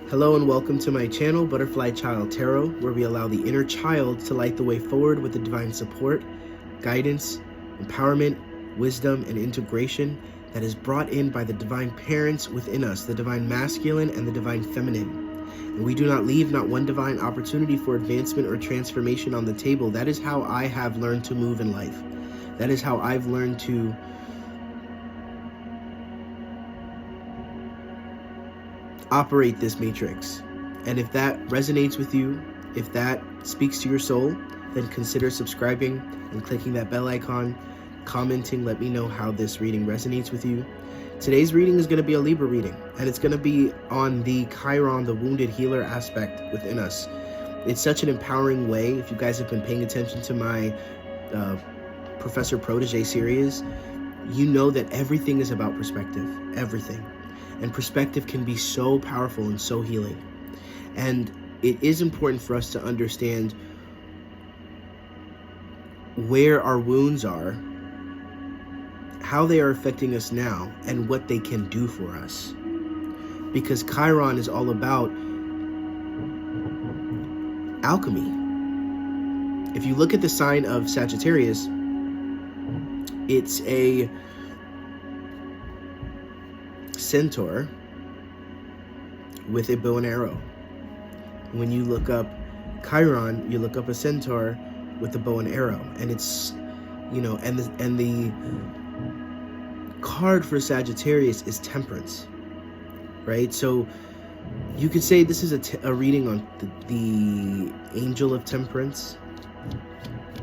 Hello and welcome to my channel, Butterfly Child Tarot, where we allow the inner child to light the way forward with the divine support, guidance, empowerment, wisdom, and integration that is brought in by the divine parents within us, the divine masculine and the divine feminine. And we do not leave not one divine opportunity for advancement or transformation on the table. That is how I have learned to move in life. That is how I've learned to operate this matrix. And if that resonates with you, if that speaks to your soul, then consider subscribing and clicking that bell icon, commenting, let me know how this reading resonates with you. Today's reading is going to be a Libra reading, and it's going to be on the Chiron, the wounded healer aspect within us. It's such an empowering way. If you guys have been paying attention to my Professor Protege series, you know that everything is about perspective, everything. And perspective can be so powerful and so healing. And it is important for us to understand where our wounds are, how they are affecting us now, and what they can do for us. Because Chiron is all about alchemy. If you look at the sign of Sagittarius, it's a centaur with a bow and arrow. When you look up Chiron, you look up a centaur with a bow and arrow, and it's, you know, and the card for Sagittarius is temperance, right? So you could say this is a reading on the angel of temperance,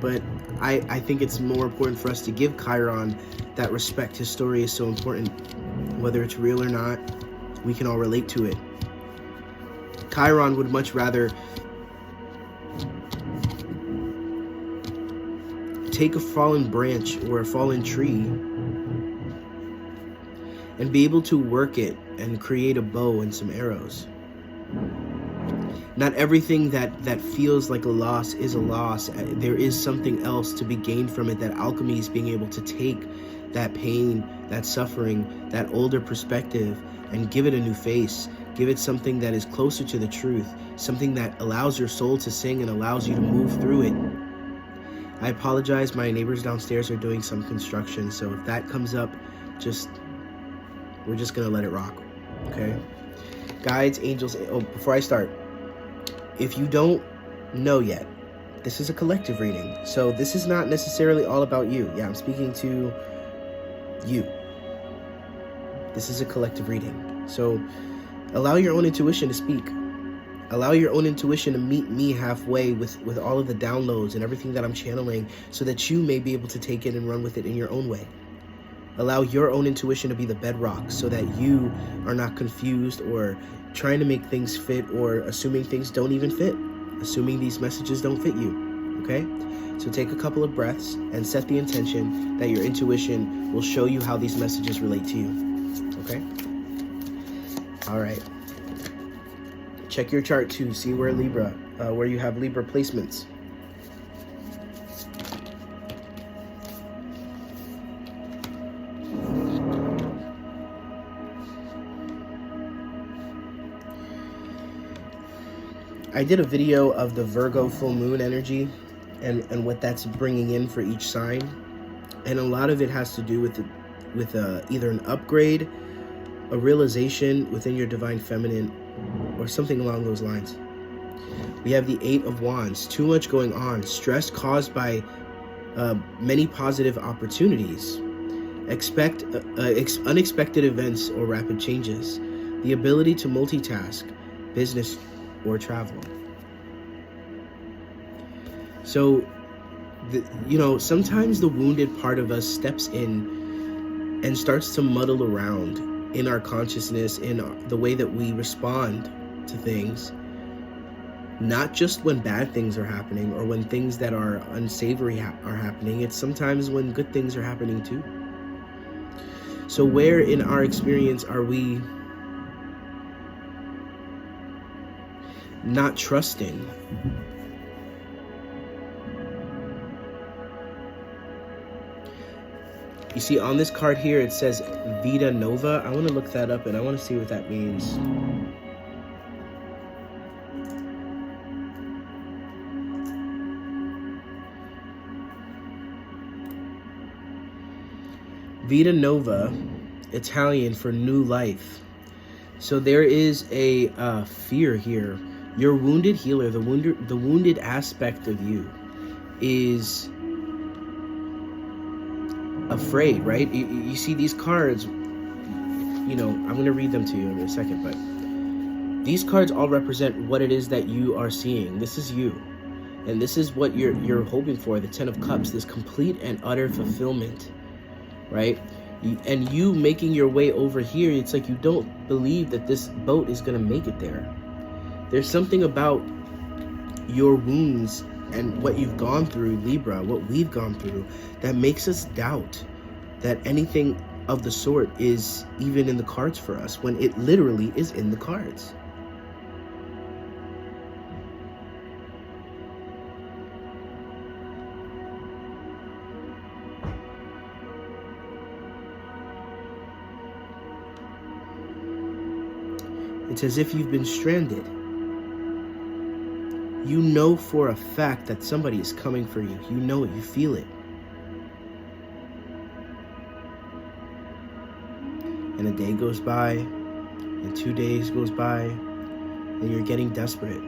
but I think it's more important for us to give Chiron that respect. His story is so important. Whether it's real or not, we can all relate to it. Chiron would much rather take a fallen branch or a fallen tree and be able to work it and create a bow and some arrows. Not everything that feels like a loss is a loss. There is something else to be gained from it. That alchemy is being able to take that pain, that suffering, that older perspective, and give it a new face. Give it something that is closer to the truth, something that allows your soul to sing and allows you to move through it. I apologize, my neighbors downstairs are doing some construction, so if that comes up, we're just gonna let it rock, okay? Guides, angels, before I start, if you don't know yet, this is a collective reading, so this is not necessarily all about you. Yeah, I'm speaking to you. This is a collective reading. So allow your own intuition to speak. Allow your own intuition to meet me halfway with all of the downloads and everything that I'm channeling, so that you may be able to take it and run with it in your own way. Allow your own intuition to be the bedrock, so that you are not confused or trying to make things fit, or assuming things don't even fit, assuming these messages don't fit you, okay? So take a couple of breaths and set the intention that your intuition will show you how these messages relate to you, okay? All right. Check your chart to see where where you have Libra placements. I did a video of the Virgo full moon energy and what that's bringing in for each sign, and a lot of it has to do with either an upgrade, a realization within your divine feminine, or something along those lines. We have the 8 of Wands, too much going on, stress caused by many positive opportunities, unexpected events or rapid changes, the ability to multitask, business or travel. So, sometimes the wounded part of us steps in and starts to muddle around in our consciousness, in the way that we respond to things, not just when bad things are happening or when things that are unsavory are happening. It's sometimes when good things are happening too. So where in our experience are we not trusting? You see on this card here, it says Vita Nova. I want to look that up and I want to see what that means. Vita Nova, Italian for new life. So there is a fear here. Your wounded healer, the wounded aspect of you, is afraid, right? You see these cards, you know, I'm going to read them to you in a second, but these cards all represent what it is that you are seeing. This is you. And this is what you're hoping for, the Ten of Cups, this complete and utter fulfillment, right? And you making your way over here, it's like you don't believe that this boat is going to make it there. There's something about your wounds and what you've gone through, Libra, what we've gone through, that makes us doubt that anything of the sort is even in the cards for us, when it literally is in the cards. It's as if you've been stranded. You know for a fact that somebody is coming for you. You know it, you feel it. And a day goes by, and 2 days goes by, and you're getting desperate.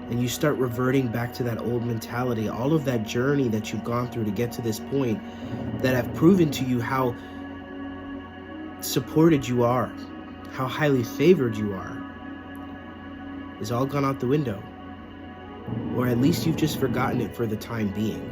And you start reverting back to that old mentality, all of that journey that you've gone through to get to this point that have proven to you how supported you are, how highly favored you are, is all gone out the window. Or at least you've just forgotten it for the time being.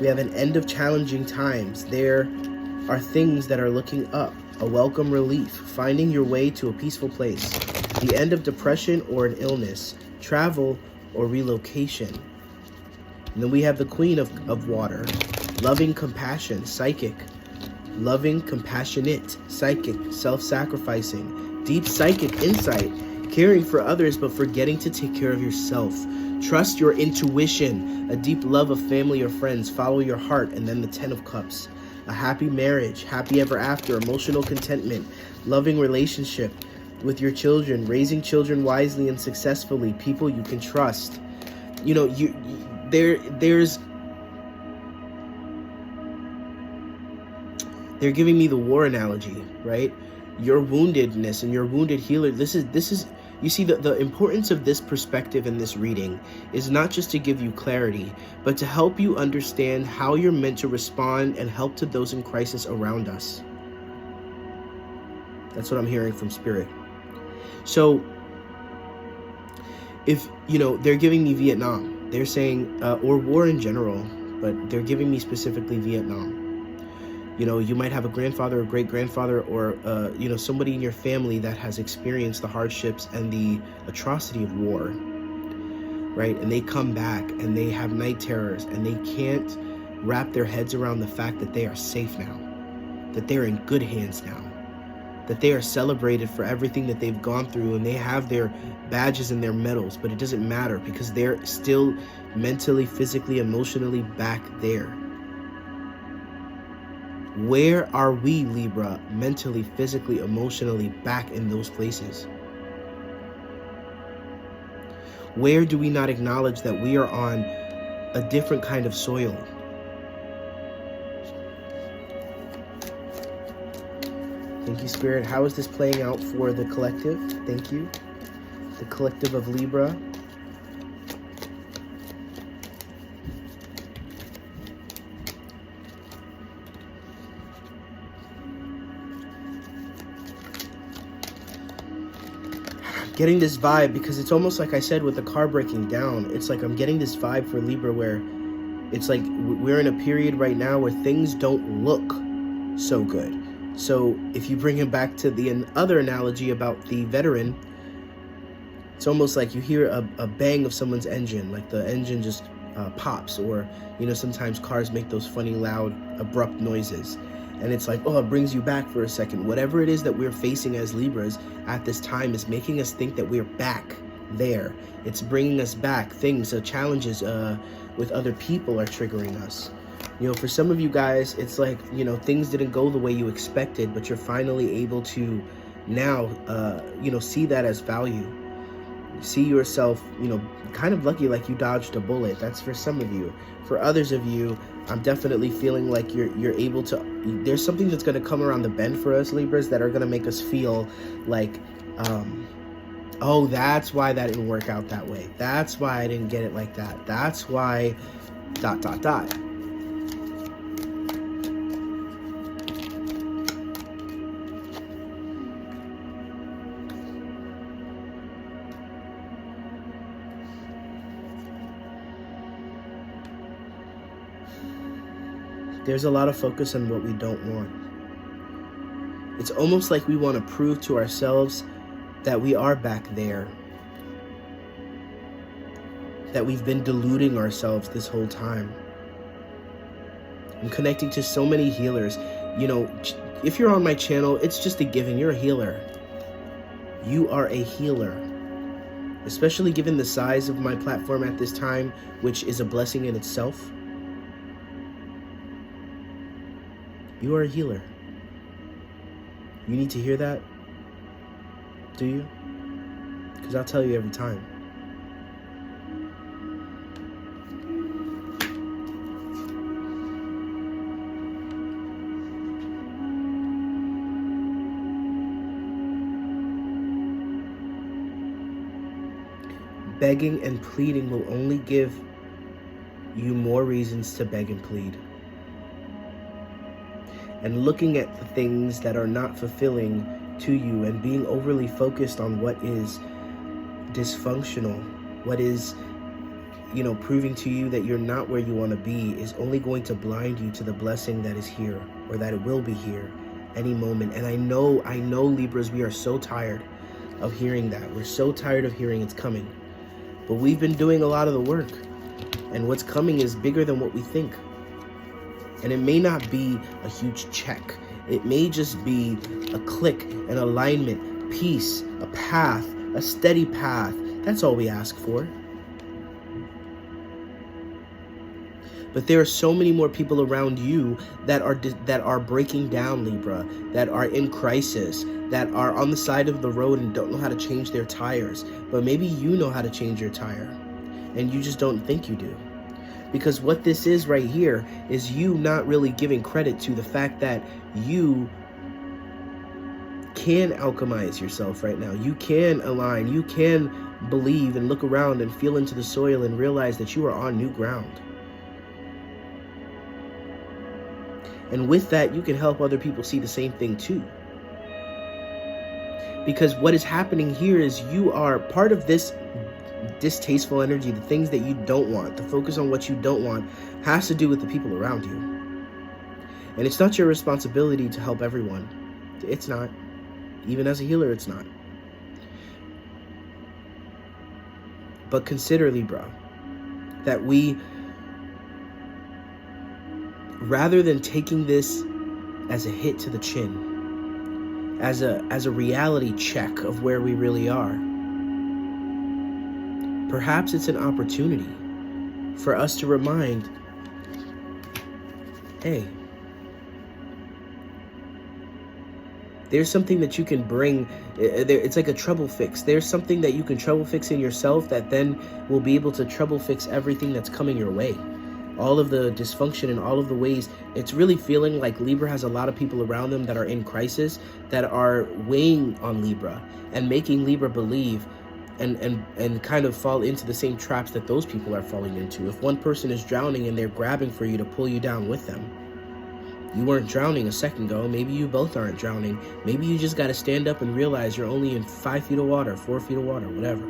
We have an end of challenging times. There are things that are looking up, a welcome relief, finding your way to a peaceful place, the end of depression or an illness, travel or relocation. And then we have the Queen of Water, loving compassion, psychic, loving, compassionate, psychic, self-sacrificing, deep psychic insight, caring for others but forgetting to take care of yourself. Trust your intuition, a deep love of family or friends, follow your heart, and then the Ten of Cups. A happy marriage, happy ever after, emotional contentment, loving relationship with your children, raising children wisely and successfully, people you can trust. You know, they're giving me the war analogy, right? Your woundedness and your wounded healer. This is you see, the importance of this perspective in this reading is not just to give you clarity, but to help you understand how you're meant to respond and help to those in crisis around us. That's what I'm hearing from Spirit. So, if, you know, they're giving me Vietnam, they're saying, or war in general, but they're giving me specifically Vietnam. You know, you might have a grandfather or great-grandfather or, you know, somebody in your family that has experienced the hardships and the atrocity of war, right? And they come back and they have night terrors and they can't wrap their heads around the fact that they are safe now, that they're in good hands now, that they are celebrated for everything that they've gone through, and they have their badges and their medals, but it doesn't matter because they're still mentally, physically, emotionally back there. Where are we, Libra, mentally, physically, emotionally back in those places? Where do we not acknowledge that we are on a different kind of soil? Thank you, Spirit. How is this playing out for the collective? Thank you. The collective of Libra. Getting this vibe because it's almost like I said with the car breaking down. It's like I'm getting this vibe for Libra where it's like we're in a period right now where things don't look so good. So if you bring it back to the other analogy about the veteran, it's almost like you hear a bang of someone's engine, like the engine just pops, or, you know, sometimes cars make those funny, loud, abrupt noises. And it's like, oh, it brings you back for a second. Whatever it is that we're facing as Libras at this time is making us think that we're back there. It's bringing us back. Things, challenges with other people are triggering us. You know, for some of you guys, it's like, you know, things didn't go the way you expected, but you're finally able to now, you know, see that as value. See yourself, you know, kind of lucky, like you dodged a bullet. That's for some of you. For others of you, I'm definitely feeling like you're able to, there's something that's going to come around the bend for us Libras that are going to make us feel like, oh, that's why that didn't work out that way. That's why I didn't get it like that. That's why ... There's a lot of focus on what we don't want. It's almost like we want to prove to ourselves that we are back there. That we've been deluding ourselves this whole time. I'm connecting to so many healers. You know, if you're on my channel, it's just a given. You're a healer. You are a healer. Especially given the size of my platform at this time, which is a blessing in itself. You are a healer. You need to hear that? Do you? Because I'll tell you every time. Begging and pleading will only give you more reasons to beg and plead. And looking at the things that are not fulfilling to you and being overly focused on what is dysfunctional, what is, you know, proving to you that you're not where you want to be, is only going to blind you to the blessing that is here, or that it will be here any moment. And I know Libras, we are so tired of hearing that. We're so tired of hearing it's coming. But we've been doing a lot of the work, and what's coming is bigger than what we think. And it may not be a huge check. It may just be a click, an alignment, peace, a path, a steady path. That's all we ask for. But there are so many more people around you that are breaking down, Libra, that are in crisis, that are on the side of the road and don't know how to change their tires. But maybe you know how to change your tire, and you just don't think you do. Because what this is right here is you not really giving credit to the fact that you can alchemize yourself right now. You can align. You can believe and look around and feel into the soil and realize that you are on new ground. And with that, you can help other people see the same thing too. Because what is happening here is you are part of this distasteful energy, the things that you don't want, the focus on what you don't want, has to do with the people around you. And it's not your responsibility to help everyone. It's not. Even as a healer, it's not. But consider, Libra, that we, rather than taking this as a hit to the chin, as a reality check of where we really are, perhaps it's an opportunity for us to remind, hey, there's something that you can bring. It's like a trouble fix. There's something that you can trouble fix in yourself that then will be able to trouble fix everything that's coming your way. All of the dysfunction and all of the ways. It's really feeling like Libra has a lot of people around them that are in crisis, that are weighing on Libra and making Libra believe and kind of fall into the same traps that those people are falling into. If one person is drowning and they're grabbing for you to pull you down with them, you weren't drowning a second ago. Maybe you both aren't drowning. Maybe you just got to stand up and realize you're only in 5 feet of water, 4 feet of water, whatever.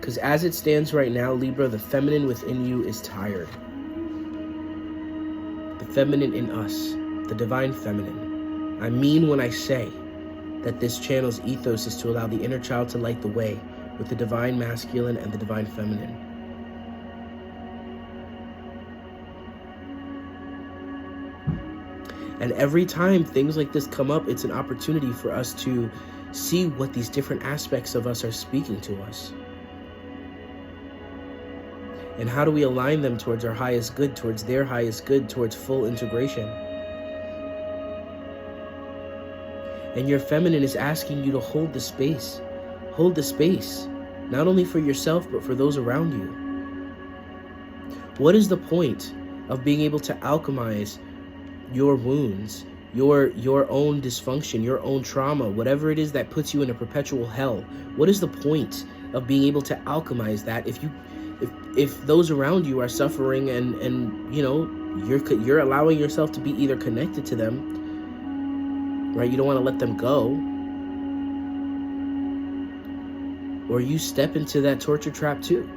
Because as it stands right now, Libra, the feminine within you is tired. The feminine in us, the divine feminine. I mean when I say that this channel's ethos is to allow the inner child to light the way with the divine masculine and the divine feminine. And every time things like this come up, it's an opportunity for us to see what these different aspects of us are speaking to us. And how do we align them towards our highest good, towards their highest good, towards full integration? And your feminine is asking you to hold the space. Hold the space, not only for yourself, but for those around you. What is the point of being able to alchemize your wounds, your own dysfunction, your own trauma, whatever it is that puts you in a perpetual hell? What is the point of being able to alchemize that if those around you are suffering and you know, you're allowing yourself to be either connected to them, right? You don't want to let them go, or you step into that torture trap too.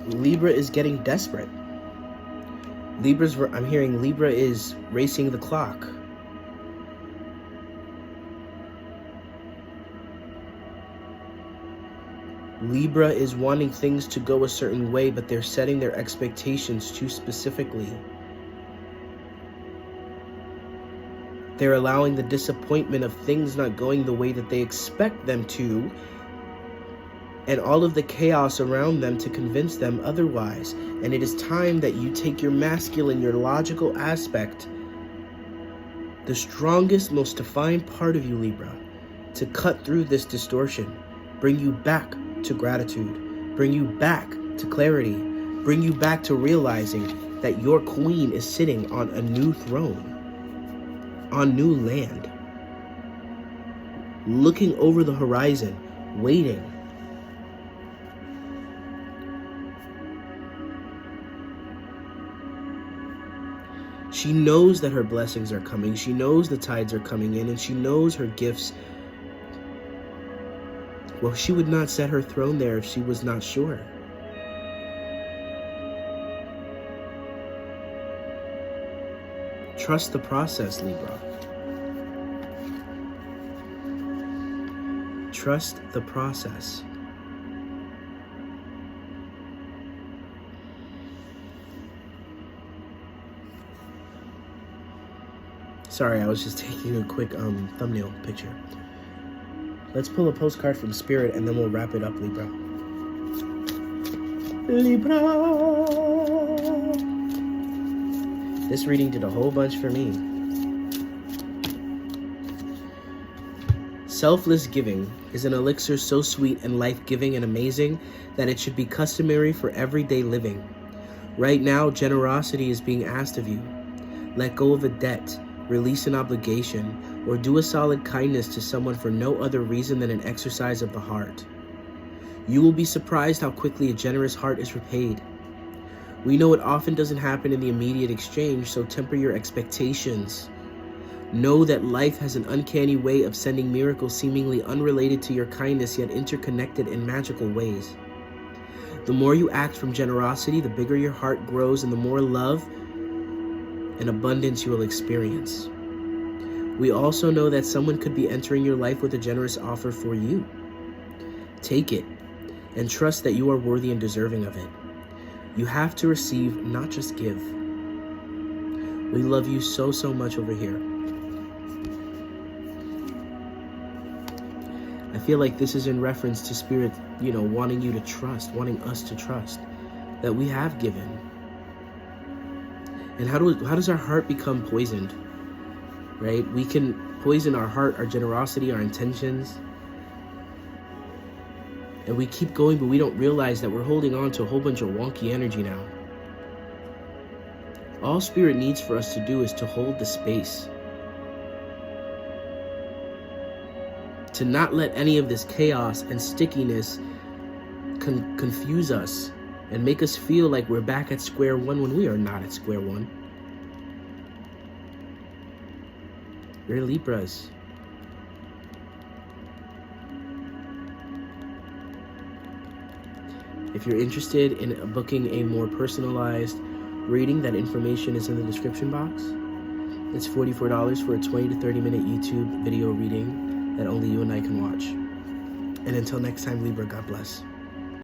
Libra is getting desperate. I'm hearing Libra is racing the clock. Libra is wanting things to go a certain way, but they're setting their expectations too specifically. They're allowing the disappointment of things not going the way that they expect them to, and all of the chaos around them to convince them otherwise. And it is time that you take your masculine, your logical aspect, the strongest, most defined part of you, Libra, to cut through this distortion, bring you back to gratitude, bring you back to clarity, bring you back to realizing that your queen is sitting on a new throne, on new land, looking over the horizon, waiting. She knows that her blessings are coming. She knows the tides are coming in, and she knows her gifts. Well, she would not set her throne there if she was not sure. Trust the process, Libra. Trust the process. Sorry, I was just taking a quick thumbnail picture. Let's pull a postcard from Spirit and then we'll wrap it up, Libra. Libra! This reading did a whole bunch for me. Selfless giving is an elixir so sweet and life-giving and amazing that it should be customary for everyday living. Right now, generosity is being asked of you. Let go of a debt, release an obligation, or do a solid kindness to someone for no other reason than an exercise of the heart. You will be surprised how quickly a generous heart is repaid. We know it often doesn't happen in the immediate exchange, so temper your expectations. Know that life has an uncanny way of sending miracles seemingly unrelated to your kindness, yet interconnected in magical ways. The more you act from generosity, the bigger your heart grows and the more love and abundance you will experience. We also know that someone could be entering your life with a generous offer for you. Take it and trust that you are worthy and deserving of it. You have to receive, not just give. We love you so, so much over here. I feel like this is in reference to Spirit, you know, wanting you to trust, wanting us to trust that we have given. And how does our heart become poisoned, right? We can poison our heart, our generosity, our intentions. And we keep going, but we don't realize that we're holding on to a whole bunch of wonky energy now. All Spirit needs for us to do is to hold the space. To not let any of this chaos and stickiness confuse us and make us feel like we're back at square one when we are not at square one. We're Libras. If you're interested in booking a more personalized reading, that information is in the description box. It's $44 for a 20 to 30 minute YouTube video reading that only you and I can watch. And until next time, Libra, God bless.